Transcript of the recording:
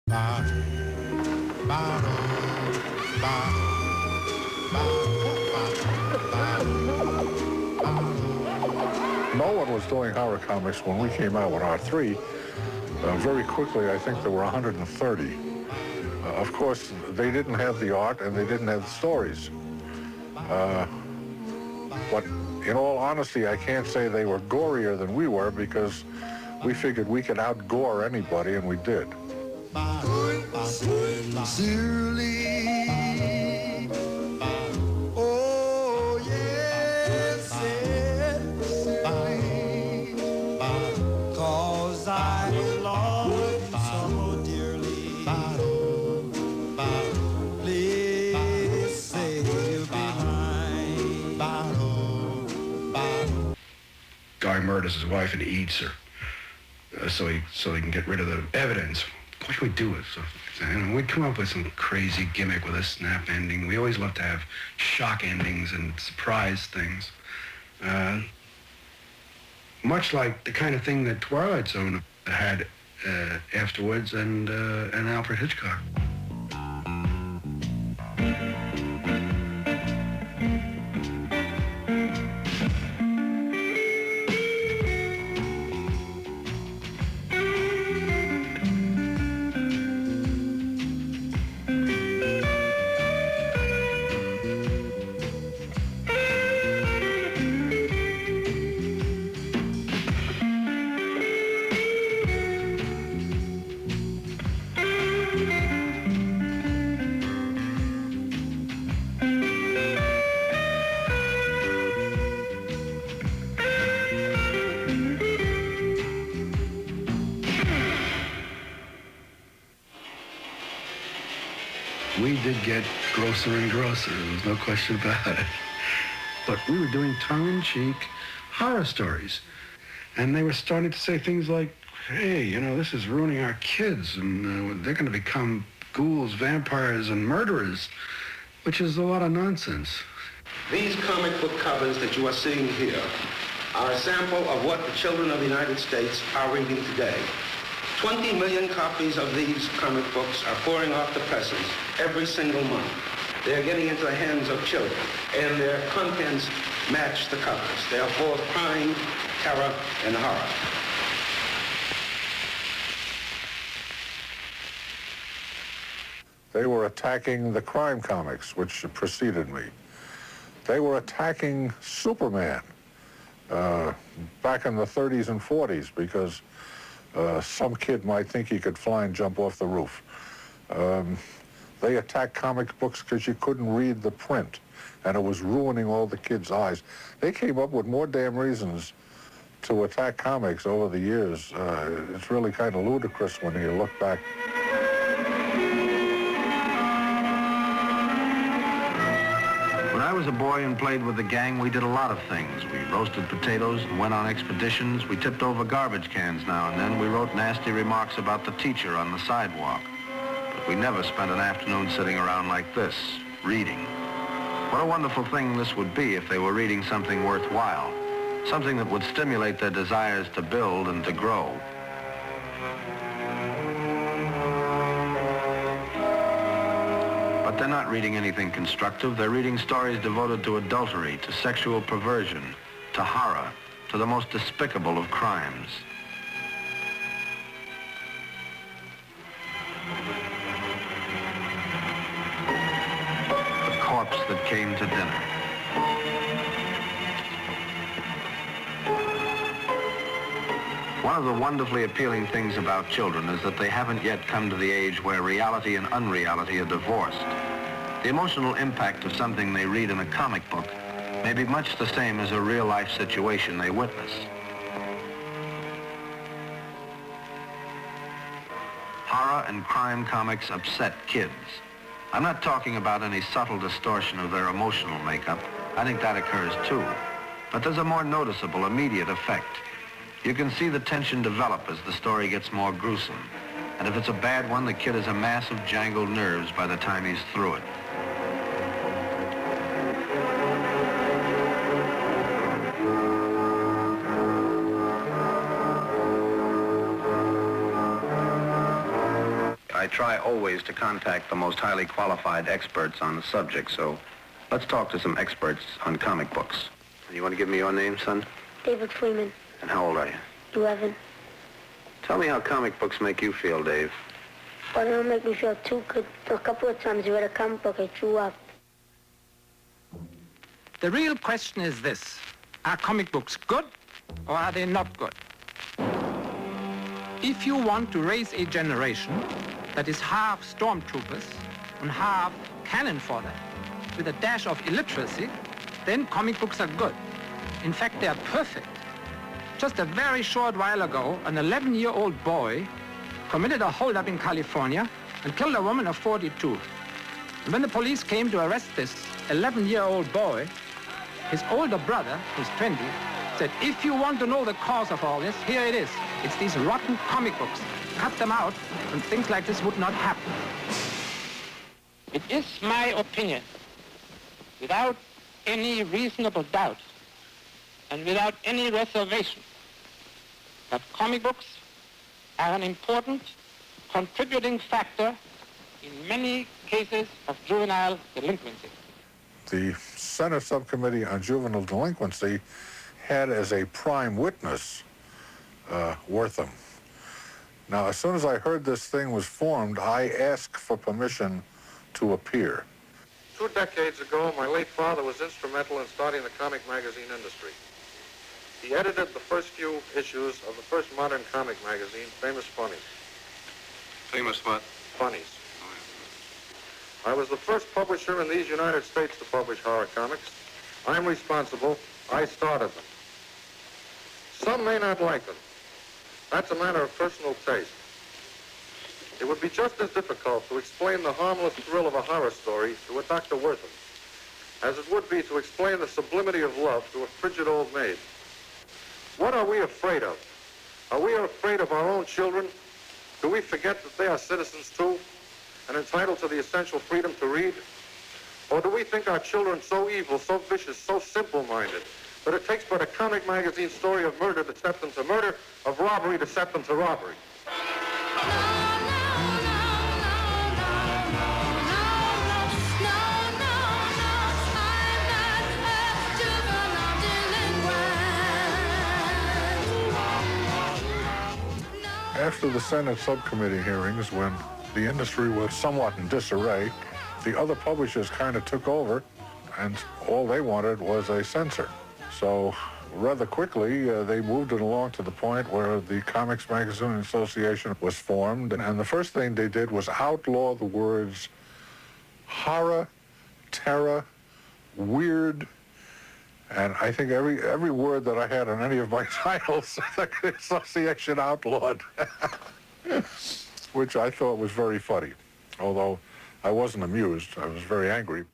No one was doing horror comics when we came out with R3. Very quickly, I think there were 130. Of course, they didn't have the art and they didn't have the stories. But in all honesty, I can't say they were gorier than we were because we figured we could out-gore anybody, and we did. Guy murders his wife and he eats her, so he can get rid of the evidence. What should we do with it? So, we'd come up with some crazy gimmick with a snap ending. We always love to have shock endings and surprise things, much like the kind of thing that Twilight Zone had afterwards, and Alfred Hitchcock. We did get grosser and grosser, there's no question about it. But we were doing tongue-in-cheek horror stories. And they were starting to say things like, hey, this is ruining our kids, and they're going to become ghouls, vampires, and murderers, which is a lot of nonsense. These comic book covers that you are seeing here are a sample of what the children of the United States are reading today. 20 million copies of these comic books are pouring off the presses every single month. They're getting into the hands of children, and their contents match the covers. They are full of crime, terror, and horror. They were attacking the crime comics, which preceded me. They were attacking Superman back in the 30s and 40s because some kid might think he could fly and jump off the roof. They attacked comic books because you couldn't read the print, and it was ruining all the kids' eyes. They came up with more damn reasons to attack comics over the years. It's really kind of ludicrous when you look back. When I was a boy and played with the gang, we did a lot of things. We roasted potatoes and went on expeditions. We tipped over garbage cans now and then. We wrote nasty remarks about the teacher on the sidewalk. But we never spent an afternoon sitting around like this, reading. What a wonderful thing this would be if they were reading something worthwhile, something that would stimulate their desires to build and to grow. But they're not reading anything constructive. They're reading stories devoted to adultery, to sexual perversion, to horror, to the most despicable of crimes. The corpse that came to dinner. One of the wonderfully appealing things about children is that they haven't yet come to the age where reality and unreality are divorced. The emotional impact of something they read in a comic book may be much the same as a real-life situation they witness. Horror and crime comics upset kids. I'm not talking about any subtle distortion of their emotional makeup. I think that occurs too. But there's a more noticeable, immediate effect. You can see the tension develop as the story gets more gruesome. And if it's a bad one, the kid has a mass of jangled nerves by the time he's through it. I try always to contact the most highly qualified experts on the subject, so let's talk to some experts on comic books. You want to give me your name, son? David Freeman. And how old are you? 11. Tell me how comic books make you feel, Dave. Well, they don't make me feel too good. A couple of times I read a comic book, I threw up. The real question is this: are comic books good or are they not good? If you want to raise a generation that is half stormtroopers and half cannon fodder with a dash of illiteracy, then comic books are good. In fact, they are perfect. Just a very short while ago, an 11-year-old boy committed a holdup in California and killed a woman of 42. And when the police came to arrest this 11-year-old boy, his older brother, who's 20, said, if you want to know the cause of all this, here it is. It's these rotten comic books. Cut them out, and things like this would not happen. It is my opinion, without any reasonable doubt, and without any reservation, that comic books are an important contributing factor in many cases of juvenile delinquency. The Senate Subcommittee on Juvenile Delinquency had as a prime witness Wortham. Now, as soon as I heard this thing was formed, I asked for permission to appear. 2 decades ago, my late father was instrumental in starting the comic magazine industry. He edited the first few issues of the first modern comic magazine, Famous Funnies. Famous what? Funnies. I was the first publisher in these United States to publish horror comics. I'm responsible. I started them. Some may not like them. That's a matter of personal taste. It would be just as difficult to explain the harmless thrill of a horror story to a Dr. Wortham as it would be to explain the sublimity of love to a frigid old maid. What are we afraid of? Are we afraid of our own children? Do we forget that they are citizens too and entitled to the essential freedom to read? Or do we think our children so evil, so vicious, so simple-minded that it takes but a comic magazine story of murder to set them to murder, of robbery to set them to robbery? After the Senate subcommittee hearings, when the industry was somewhat in disarray, the other publishers kind of took over, and all they wanted was a censor. So rather quickly, they moved it along to the point where the Comics Magazine Association was formed, and the first thing they did was outlaw the words horror, terror, weird, and I think every word that I had on any of my titles, the association outlawed, which I thought was very funny. Although I wasn't amused, I was very angry.